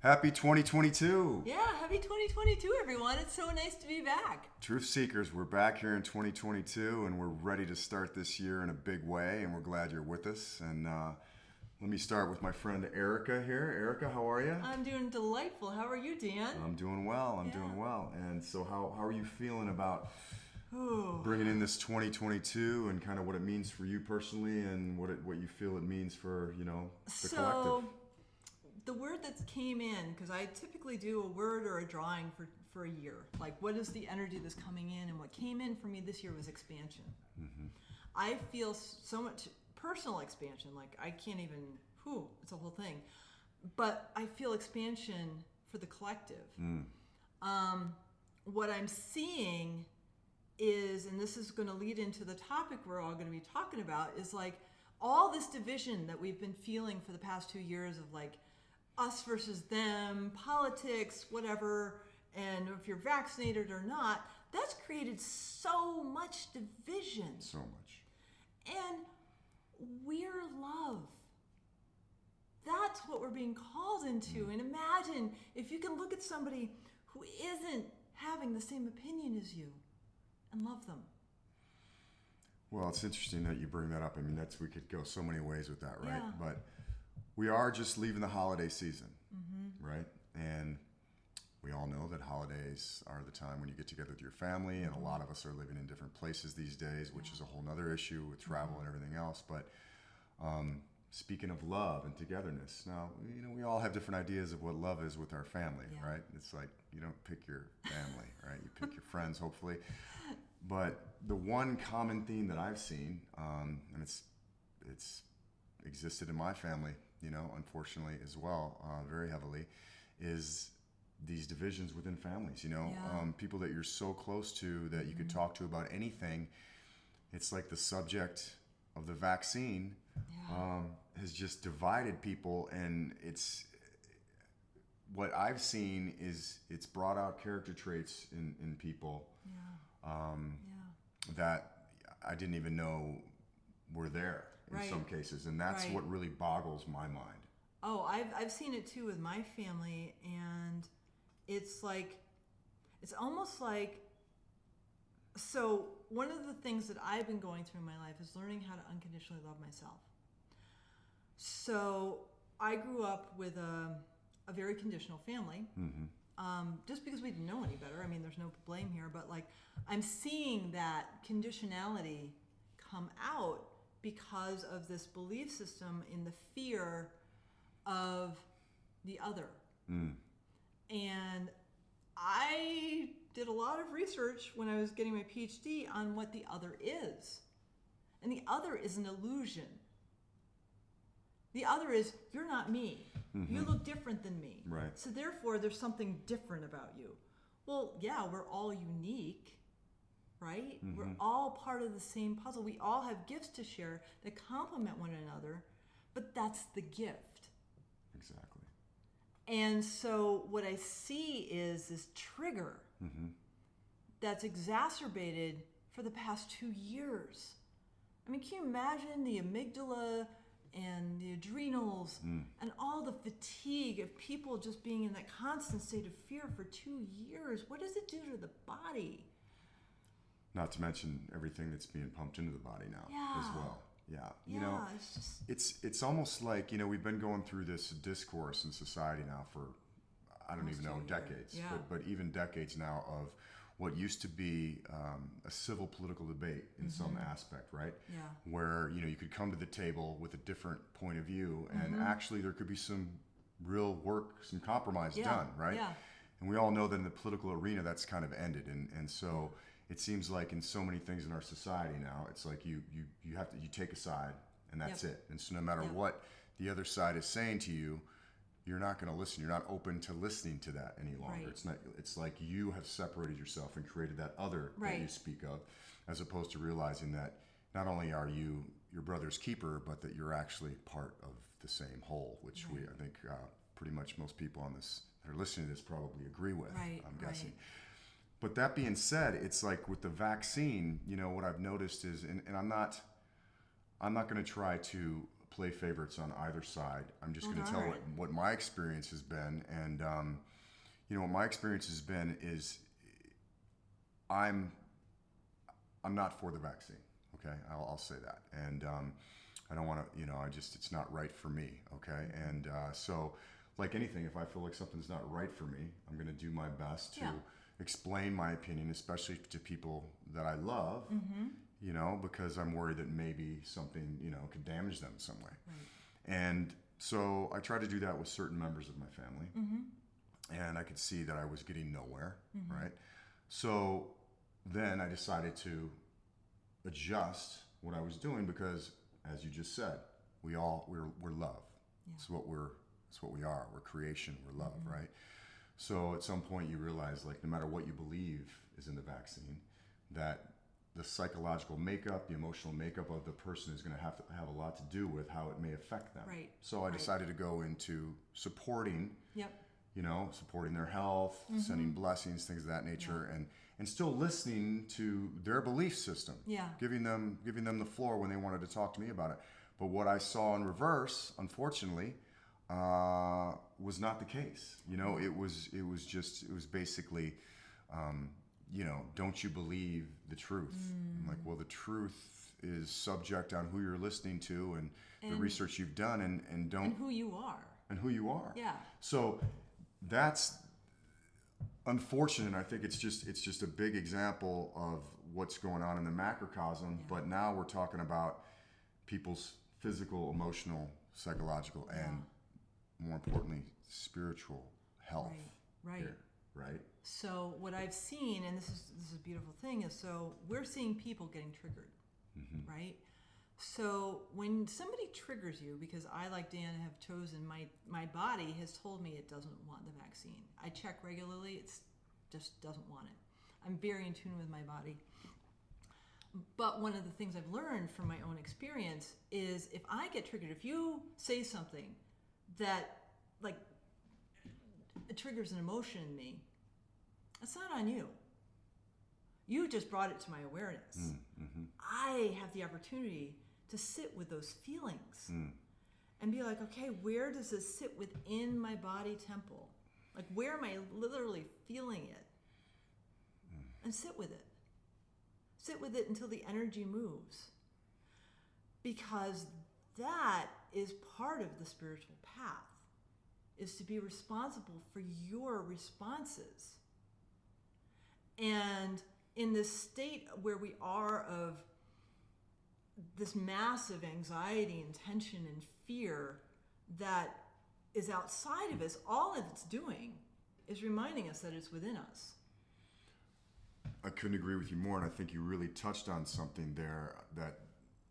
Happy 2022! Yeah, happy 2022, everyone. It's so nice to be back. Truth Seekers, we're back here in 2022 and we're ready to start this year in a big way, and we're glad you're with us. And let me start with my friend Erica here. Erica, how are you? I'm doing delightful. How are you, Dan? I'm doing well. I'm doing well. And so how are you feeling about bringing in this 2022 and kind of what it means for you personally and what you feel it means for, the collective? The word that came in, because I typically do a word or a drawing for a year. Like, what is the energy that's coming in? And what came in for me this year was expansion. Mm-hmm. I feel so much personal expansion. Like, I can't even, it's a whole thing. But I feel expansion for the collective. What I'm seeing is, and this is going to lead into the topic we're all going to be talking about, is like all this division that we've been feeling for the past 2 years of like, us versus them, politics, whatever, and if you're vaccinated or not, that's created so much division. So much. And we're love. That's what we're being called into. And imagine if you can look at somebody who isn't having the same opinion as you and love them. Well, it's interesting that you bring that up. I mean, we could go so many ways with that, right? Yeah. But we are just leaving the holiday season, right? And we all know that holidays are the time when you get together with your family, and a lot of us are living in different places these days, which is a whole nother issue with travel and everything else. But speaking of love and togetherness, now, we all have different ideas of what love is with our family, right? It's like you don't pick your family, right? You pick your friends, hopefully. But the one common theme that I've seen, and it's existed in my family, unfortunately as well, very heavily, is these divisions within families, people that you're so close to that you could talk to about anything. It's like the subject of the vaccine has just divided people, and what I've seen is it's brought out character traits in people that I didn't even know were there in some cases, and that's what really boggles my mind. Oh, I've seen it too with my family, and it's almost like, so one of the things that I've been going through in my life is learning how to unconditionally love myself. So I grew up with a very conditional family, just because we didn't know any better. I mean, there's no blame here, but like I'm seeing that conditionality come out because of this belief system in the fear of the other. And I did a lot of research when I was getting my PhD on what the other is. And the other is an illusion. The other is, you're not me. You look different than me. Right. So therefore, there's something different about you. Well, yeah, we're all unique. Right? We're all part of the same puzzle. We all have gifts to share that complement one another, but that's the gift. Exactly. And so what I see is this trigger that's exacerbated for the past 2 years. I mean, can you imagine the amygdala and the adrenals and all the fatigue of people just being in that constant state of fear for 2 years? What does it do to the body? Not to mention everything that's being pumped into the body now as well. Yeah. It's almost like, we've been going through this discourse in society now for, I don't even know, decades, but even decades now of what used to be a civil political debate in some aspect, right? Yeah. Where, you could come to the table with a different point of view, and actually there could be some real work, some compromise done, right? Yeah. And we all know that in the political arena that's kind of ended, and so it seems like in so many things in our society now, it's like you take a side and that's it. And so no matter what the other side is saying to you, you're not going to listen. You're not open to listening to that any longer. Right. It's like you have separated yourself and created that other that you speak of, as opposed to realizing that not only are you your brother's keeper, but that you're actually part of the same whole, which I think pretty much most people on this that are listening to this probably agree with, I'm guessing. But that being said, it's like with the vaccine, what I've noticed is, and I'm not going to try to play favorites on either side. I'm just going to All tell right. what my experience has been. And, what my experience has been is I'm not for the vaccine. Okay. I'll say that. And, I don't want to, it's not right for me. Okay. And, so like anything, if I feel like something's not right for me, I'm going to do my best to explain my opinion, especially to people that I love, because I'm worried that maybe something, could damage them in some way. Right. And so I try to do that with certain members of my family. And I could see that I was getting nowhere, right? So then I decided to adjust what I was doing because, as you just said, we're love. Yeah. It's what we are. We're creation. We're love, right? So at some point you realize, like, no matter what you believe is in the vaccine, that the psychological makeup, the emotional makeup of the person is going to have a lot to do with how it may affect them. Right. So I decided to go into supporting, Yep. supporting their health, sending blessings, things of that nature, and still listening to their belief system. Yeah. Giving them the floor when they wanted to talk to me about it. But what I saw in reverse, unfortunately, was not the case. It was basically, don't you believe the truth? I'm like, well, the truth is subject on who you're listening to and the research you've done and who you are. And who you are. Yeah. So that's unfortunate. I think it's just a big example of what's going on in the macrocosm. But now we're talking about people's physical, emotional, psychological, and more importantly, spiritual health. Right. Here, right. So what I've seen, and this is a beautiful thing, is so we're seeing people getting triggered, right? So when somebody triggers you, because I, like Dan, have chosen, my body has told me it doesn't want the vaccine. I check regularly, it just doesn't want it. I'm very in tune with my body. But one of the things I've learned from my own experience is if I get triggered, if you say something that, like, it triggers an emotion in me, it's not on you. You just brought it to my awareness. I have the opportunity to sit with those feelings and be like, okay, where does this sit within my body temple? Like, where am I literally feeling it? And sit with it. Sit with it until the energy moves. Because that is part of the spiritual path, is to be responsible for your responses. And in this state where we are of this massive anxiety and tension and fear that is outside of us, all that it's doing is reminding us that it's within us. I couldn't agree with you more, and I think you really touched on something there that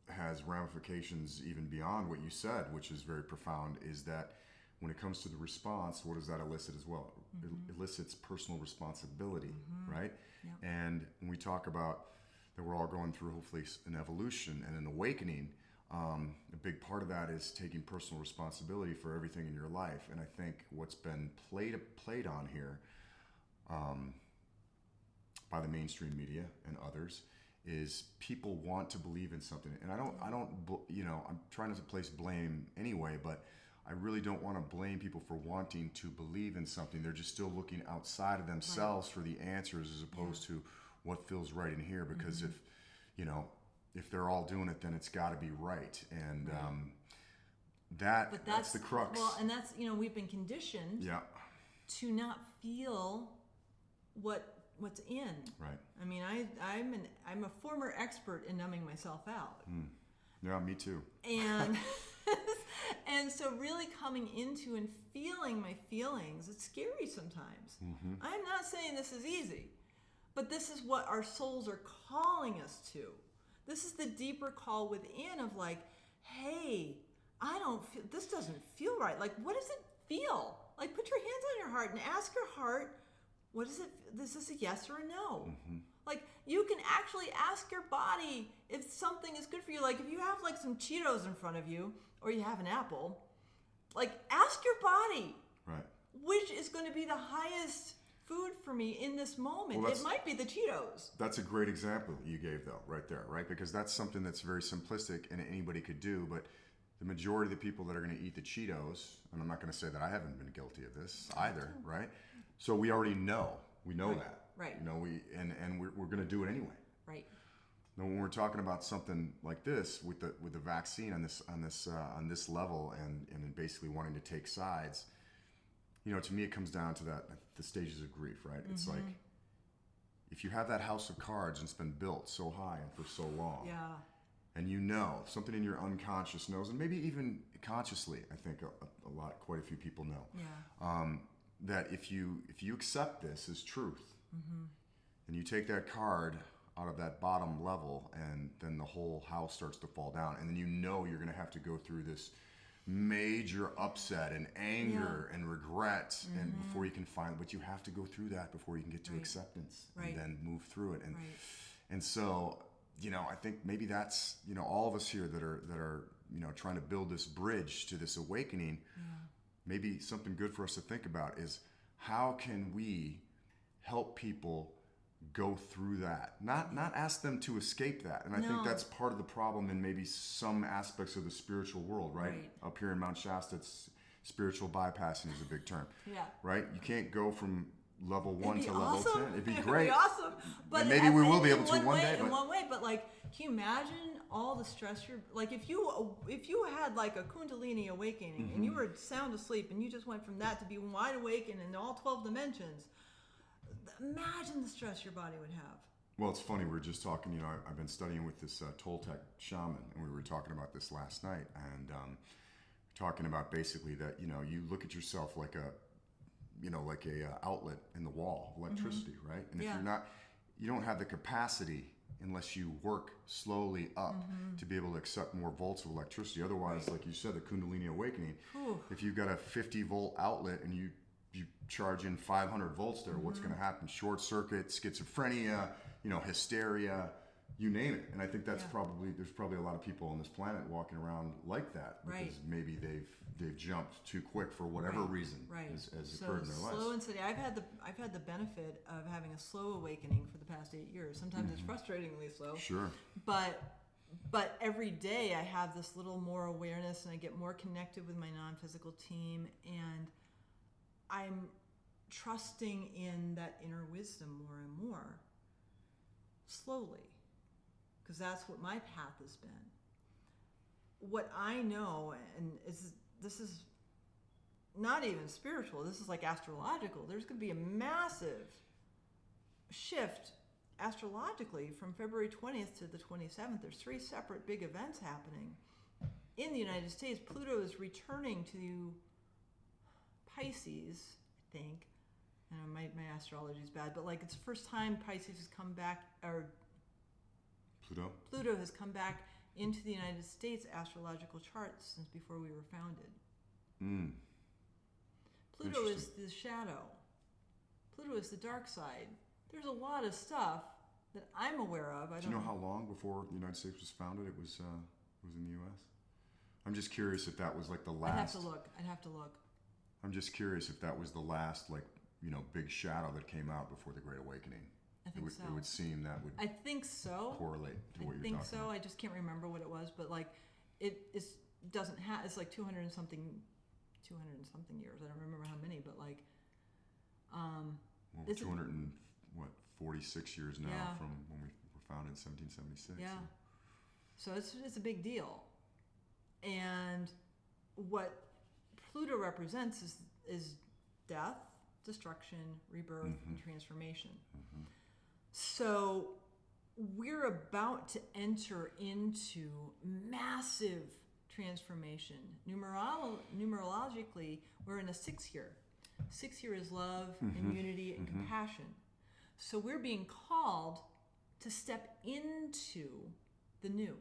has ramifications even beyond what you said, which is very profound, is that when it comes to the response, what does that elicit as well? It elicits personal responsibility, right? Yep. And when we talk about that we're all going through, hopefully, an evolution and an awakening, a big part of that is taking personal responsibility for everything in your life. And I think what's been played on here by the mainstream media and others is people want to believe in something. And I don't, I'm trying not to place blame anyway, but I really don't want to blame people for wanting to believe in something. They're just still looking outside of themselves for the answers as opposed to what feels right in here. Because if they're all doing it, then it's got to be right. And that's the crux. Well, and that's, we've been conditioned to not feel what's in. Right. I mean, I'm a former expert in numbing myself out. Yeah, me too. And and so really coming into and feeling my feelings, it's scary sometimes. I'm not saying this is easy, but this is what our souls are calling us to. This is the deeper call within of like, hey, this doesn't feel right. Like, what does it feel? Like, put your hands on your heart and ask your heart, what is it? Is this a yes or a no? Like, you can actually ask your body if something is good for you. Like, if you have like some Cheetos in front of you, or you have an apple, like, ask your body, right, which is going to be the highest food for me in this moment. Well, it might be the Cheetos. That's a great example you gave, though, right there, right? Because that's something that's very simplistic and anybody could do, but the majority of the people that are going to eat the Cheetos, and I'm not going to say that I haven't been guilty of this either, right? So we already know. We know that. Right. You know, we're going to do it anyway. Right. Now, when we're talking about something like this with the vaccine on this level and basically wanting to take sides, you know, to me it comes down to the stages of grief, right? It's like if you have that house of cards and it's been built so high and for so long, Yeah. and you know something in your unconscious knows, and maybe even consciously, I think quite a few people know, that if you accept this as truth, and you take that card out of that bottom level, and then the whole house starts to fall down, and then you know you're going to have to go through this major upset and anger and regret, and before you can but you have to go through that before you can get to acceptance and then move through it, and so, you know, I think maybe that's, you know, all of us here that are you know, trying to build this bridge to this awakening. Maybe something good for us to think about is how can we help people go through that, not ask them to escape that. And I think that's part of the problem in maybe some aspects of the spiritual world, right? Up here in Mount Shasta, it's spiritual bypassing is a big term. Right? You can't go from level 1 to level 10. It'd be great. It'd be awesome. But and maybe we will be able to one day. In one way, but like, can you imagine all the stress you're like, if you had like a Kundalini awakening and you were sound asleep and you just went from that to being wide awake and in all 12 dimensions, imagine the stress your body would have. Well, it's funny. We were just talking, you know, I've been studying with this Toltec shaman, and we were talking about this last night, and talking about basically that, you know, you look at yourself like a outlet in the wall of electricity, right? And if you don't have the capacity unless you work slowly up to be able to accept more volts of electricity. Otherwise, like you said, the Kundalini awakening, if you've got a 50 volt outlet and you charge in 500 volts there, what's going to happen? Short circuit, schizophrenia, you know, hysteria, you name it. And I think that's there's probably a lot of people on this planet walking around like that because maybe they've jumped too quick for whatever reason has occurred in their lives. Slow and steady. I've had the benefit of having a slow awakening for the past 8 years. Sometimes it's frustratingly slow. Sure. But every day I have this little more awareness, and I get more connected with my non-physical team, and I'm trusting in that inner wisdom more and more, slowly, because that's what my path has been. What I know, and this is not even spiritual, this is like astrological. There's going to be a massive shift astrologically from February 20th to the 27th. There's 3 separate big events happening. In the United States, Pluto is returning to Pisces, I think. I know my astrology is bad, but like it's the first time Pisces has come back, or Pluto has come back into the United States astrological charts since before we were founded. Pluto is the shadow. Pluto is the dark side. There's a lot of stuff that I'm aware of. Do you know how long before the United States was founded it was in the U.S.? I'm just curious if that was like the last. I'd have to look. I'm just curious if that was the last, like, you know, big shadow that came out before the Great Awakening. I think so. It would seem that would. I think so. Correlate to what you're talking about. I think so. I just can't remember what it was, but like, doesn't have. It's like 200 and something years. I don't remember how many, but like, well, 46 years now from when we were founded in 1776. Yeah. So it's a big deal, and what Pluto represents is death, destruction, rebirth, and transformation. So we're about to enter into massive transformation. Numerologically, we're in a 6th year. 6th year is love, and unity, and compassion. So we're being called to step into the new.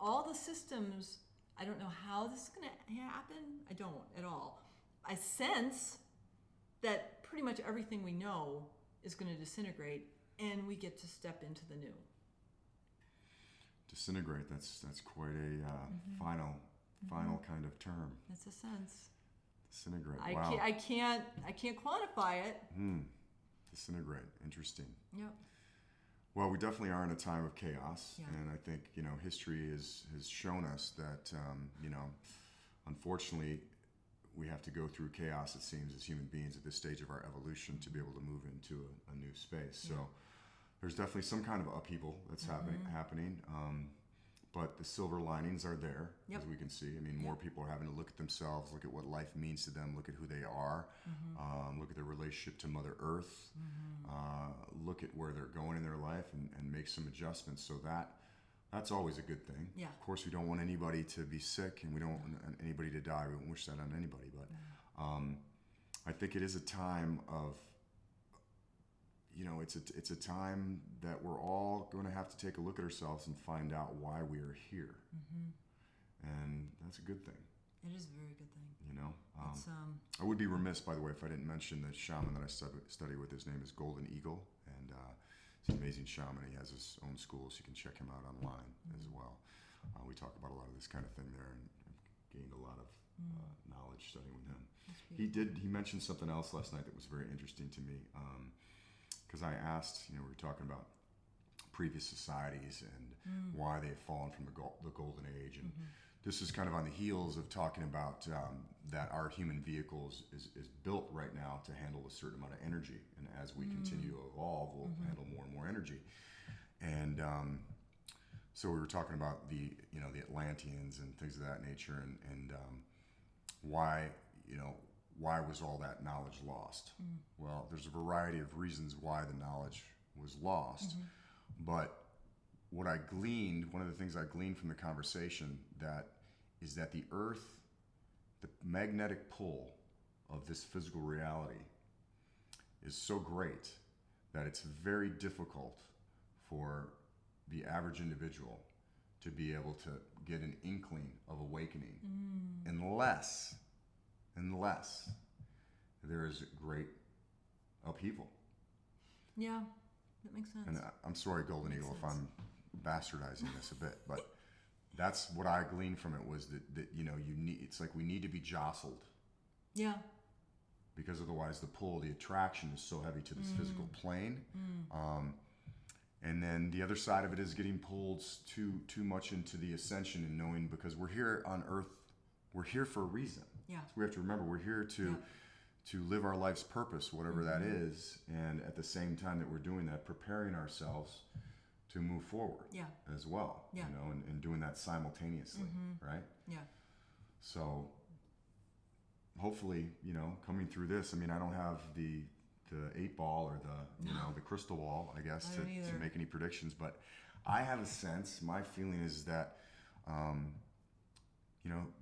All the systems, I don't know how this is going to happen. I don't at all. I sense that pretty much everything we know is going to disintegrate, and we get to step into the new. Disintegrate. That's quite a final kind of term. That's a sense. Disintegrate. Wow. I can't quantify it. Disintegrate. Interesting. Yep. Well, we definitely are in a time of chaos, Yeah. and I think history has shown us that unfortunately, we have to go through chaos. It seems as human beings at this stage of our evolution to be able to move into a new space. So there's definitely some kind of upheaval that's happening. But the silver linings are there, Yep. as we can see. I mean, more people are having to look at themselves, look at what life means to them, look at who they are, look at their relationship to Mother Earth, look at where they're going in their life, and make some adjustments. So that's always a good thing. Yeah. Of course, we don't want anybody to be sick, and we don't want anybody to die. We don't wish that on anybody. But I think it is a time of, it's a time that we're all going to have to take a look at ourselves and find out why we are here. And that's a good thing. It is a very good thing. It's, I would be remiss, by the way, if I didn't mention the shaman that I study with. His name is Golden Eagle, and he's an amazing shaman. He has his own school, so you can check him out online as well. We talk about a lot of this kind of thing there, and I've gained a lot of knowledge studying with him. He mentioned something else last night that was very interesting to me, because I asked, we were talking about previous societies and why they have fallen from the golden age, and this is kind of on the heels of talking about that our human vehicles is built right now to handle a certain amount of energy, and as we continue to evolve, we'll handle more and more energy. And so we were talking about the Atlanteans and things of that nature, and why was all that knowledge lost? Well, there's a variety of reasons why the knowledge was lost, but one of the things I gleaned from the conversation is that the Earth, the magnetic pull of this physical reality is so great that it's very difficult for the average individual to be able to get an inkling of awakening unless there is great upheaval. Yeah, that makes sense. And I'm sorry, Golden Eagle, if I'm bastardizing this a bit, but that's what I gleaned from it, was that it's like we need to be jostled. Yeah. Because otherwise the attraction is so heavy to this physical plane. And then the other side of it is getting pulled too much into the ascension, and knowing, because we're here on Earth, we're here for a reason. Yeah. So we have to remember we're here to live our life's purpose, whatever that is, and at the same time that we're doing that, preparing ourselves to move forward as well. Yeah. And doing that simultaneously, right? Yeah. So hopefully, coming through this, I mean, I don't have the 8-ball or the crystal ball, I guess, to make any predictions, but I have a sense, my feeling is that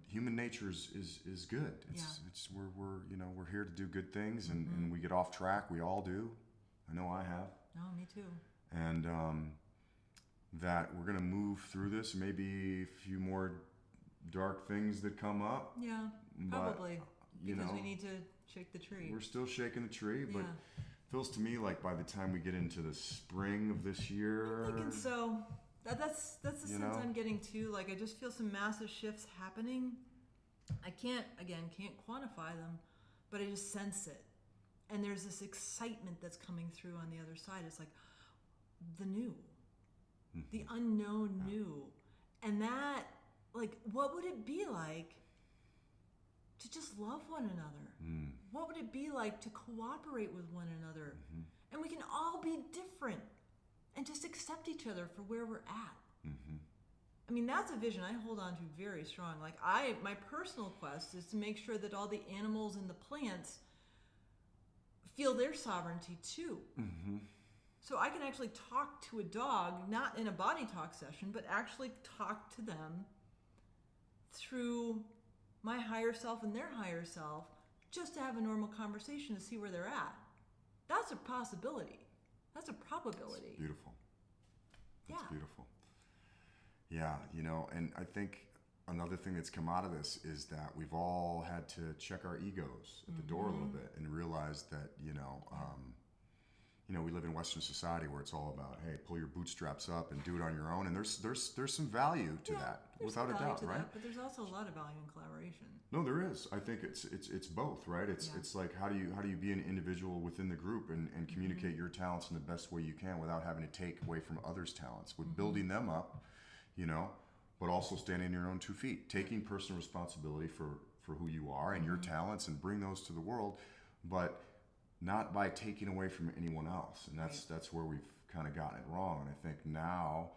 human nature is good. It's we're here to do good things, and we get off track. We all do. I know I have. Oh, me too. And that we're going to move through this. Maybe a few more dark things that come up. Yeah, probably. Because we need to shake the tree. We're still shaking the tree, but it feels to me like by the time we get into the spring of this year, I'm thinking so. That's the sense I'm getting too. Like, I just feel some massive shifts happening. I can't quantify them, but I just sense it. And there's this excitement that's coming through on the other side. It's like the new, the unknown new. And that, like, what would it be like to just love one another? What would it be like to cooperate with one another? And we can all be different and just accept each other for where we're at. I mean, that's a vision I hold on to very strong. Like, my personal quest is to make sure that all the animals and the plants feel their sovereignty too. So I can actually talk to a dog, not in a body talk session, but actually talk to them through my higher self and their higher self, just to have a normal conversation to see where they're at. That's a possibility. That's a probability. It's beautiful. That's beautiful. Yeah, and I think another thing that's come out of this is that we've all had to check our egos at the door a little bit and realize that, we live in Western society where it's all about, hey, pull your bootstraps up and do it on your own. And there's some value to that, without a doubt, right? But there's also a lot of value in collaboration. No, there is. I think it's both, right? It's like how do you be an individual within the group and communicate your talents in the best way you can without having to take away from others' talents, with building them up, but also standing on your own 2 feet, taking personal responsibility for who you are and your talents and bring those to the world, but not by taking away from anyone else. And that's where we've kind of gotten it wrong. And I think now,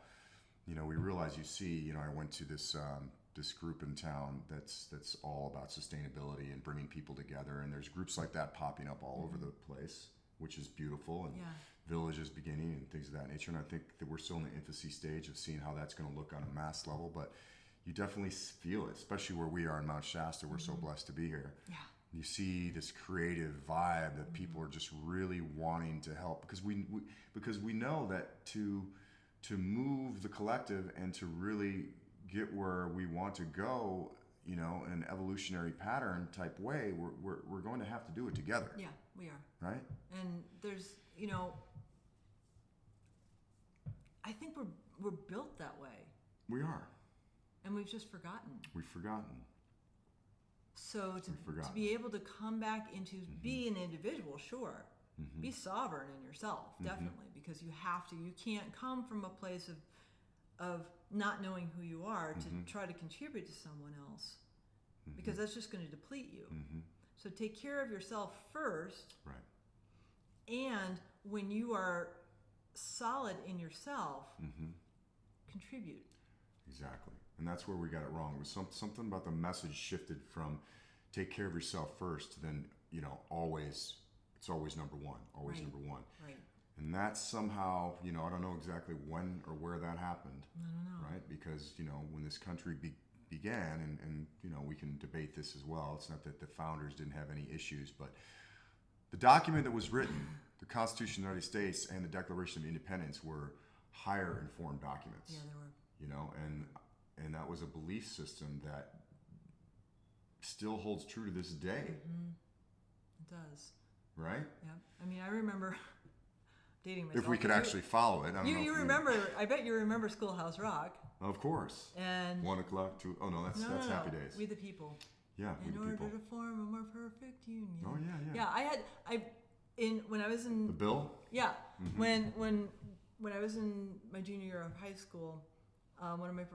we realize, I went to this group in town that's all about sustainability and bringing people together, and there's groups like that popping up all over the place, which is beautiful, and villages beginning and things of that nature. And I think that we're still in the infancy stage of seeing how that's going to look on a mass level, but you definitely feel it, especially where we are in Mount Shasta. We're so blessed to be here. Yeah. You see this creative vibe that people are just really wanting to help, because we know that to move the collective and to really get where we want to go, in an evolutionary pattern type way, we're going to have to do it together. Yeah, we are. Right? And there's, I think we're built that way. We are. And we've just forgotten. We've forgotten. So to be able to come back into be an individual, sure. Be sovereign in yourself, definitely, because you have to. You can't come from a place of not knowing who you are to try to contribute to someone else, because that's just going to deplete you. So take care of yourself first. Right. And when you are solid in yourself, contribute. Exactly. And that's where we got it wrong. It was something about the message shifted from take care of yourself first to then, it's always number one, number one. Right. And that's somehow, I don't know exactly when or where that happened. I don't know. Right? Because, when this country began, and we can debate this as well. It's not that the founders didn't have any issues, but the document that was written, the Constitution of the United States and the Declaration of Independence, were higher informed documents. Yeah, they were. And that was a belief system that still holds true to this day. It does. Right? Yeah. I mean, I remember dating myself. If we could actually follow it. I don't know. You remember, I bet you remember Schoolhouse Rock. Of course. And 1 o'clock to, that's Happy Days. We the People. Yeah, We the People. In order to form a more perfect union. Oh, yeah. Yeah, when I was in... The Bill? Yeah. When I was in my junior year of high school, one of my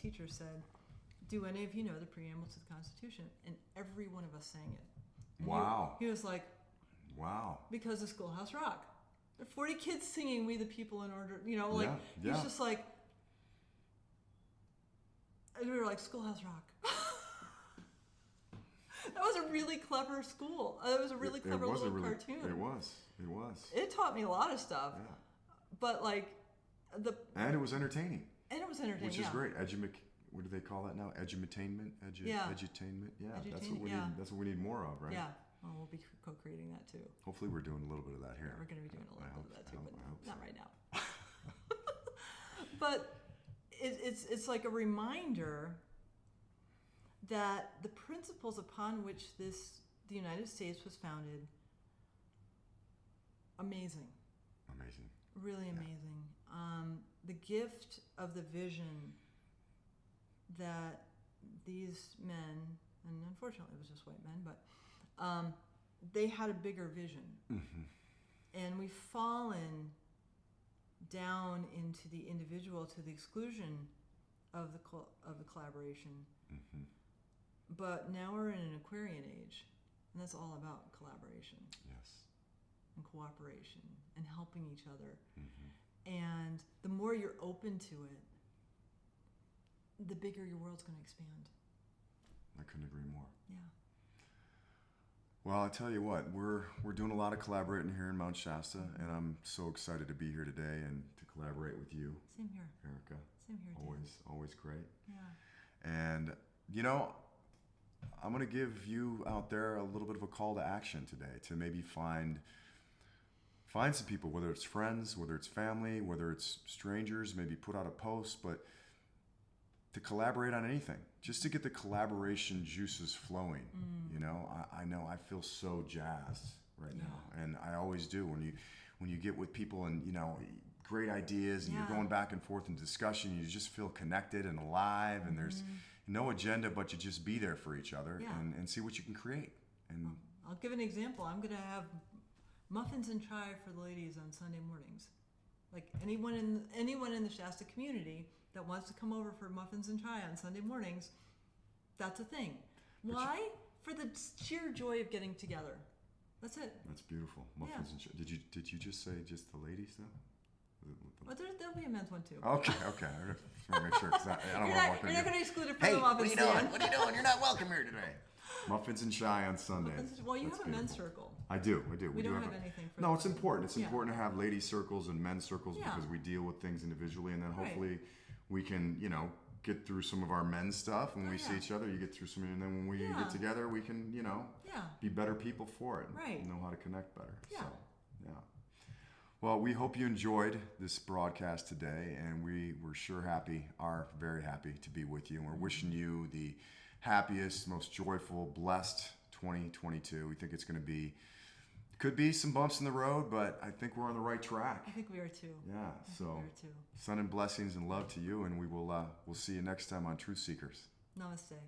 teachers said, "Do any of you know the preamble to the Constitution?" And every one of us sang it. And wow. He was like, wow. Because of Schoolhouse Rock. There are 40 kids singing We the People in order, he was just like, and we were like, Schoolhouse Rock. That was a really clever school. That was a really clever little cartoon. It was. It taught me a lot of stuff. Yeah. But and it was entertaining. Which is great. What do they call that now? Edutainment? Edutainment? Yeah, that's what we need. That's what we need more of, right? Yeah. Well, we'll be co-creating that too. Hopefully we're doing a little bit of that here. Yeah, we're going to be doing a little bit of that too, but not so. right now. But it's like a reminder that the principles upon which the United States was founded, amazing. Really amazing. The gift of the vision that these men, and unfortunately it was just white men, but they had a bigger vision. And we've fallen down into the individual to the exclusion of the collaboration. But now we're in an Aquarian age, and that's all about collaboration. Yes. And cooperation and helping each other. And the more you're open to it, the bigger your world's going to expand. I couldn't agree more. Yeah. Well, I tell you what, we're doing a lot of collaborating here in Mount Shasta, and I'm so excited to be here today and to collaborate with you. Same here. Erica. Same here, Dan. Always great. Yeah. And, I'm going to give you out there a little bit of a call to action today to maybe find some people, whether it's friends, whether it's family, whether it's strangers, maybe put out a post, but to collaborate on anything, just to get the collaboration juices flowing. I know I feel so jazzed right now. And I always do when you get with people and, you know, great ideas and you're going back and forth in discussion, you just feel connected and alive, and there's no agenda, but you just be there for each other and see what you can create. And I'll give an example. I'm going to have muffins and chai for the ladies on Sunday mornings. Like anyone in the Shasta community that wants to come over for muffins and chai on Sunday mornings, that's a thing. Why? For the sheer joy of getting together. That's it. That's beautiful. Muffins and chai. Did you just say just the ladies though? Well, there'll be a men's one too. Okay. I just want to make sure, because I don't want to walk in. You're not going to exclude it from Hey, the what are muffins you doing? stand. What are you doing? You're not welcome here today. Muffins and chai on Sundays. Well, you That's have a men's beautiful. circle. I do. We We do don't have anything for No, the it's women. important. It's Yeah. important to have lady circles and men's circles Yeah. because we deal with things individually, and then Right. hopefully we can, you know, get through some of our men's stuff when we see yeah. each other. You get through some, and then when we Yeah. get together, we can, you know, Yeah. be better people for it. And Right. know how to connect better. Yeah. So, yeah. Well, we hope you enjoyed this broadcast today, and we're sure are very happy to be with you, and we're wishing you the happiest, most joyful, blessed 2022. We think it's going to be, could be some bumps in the road, but I think we're on the right track. I think we are too. Yeah, so We are too. sun and blessings and love to you, and we'll see you next time on Truth Seekers. Namaste.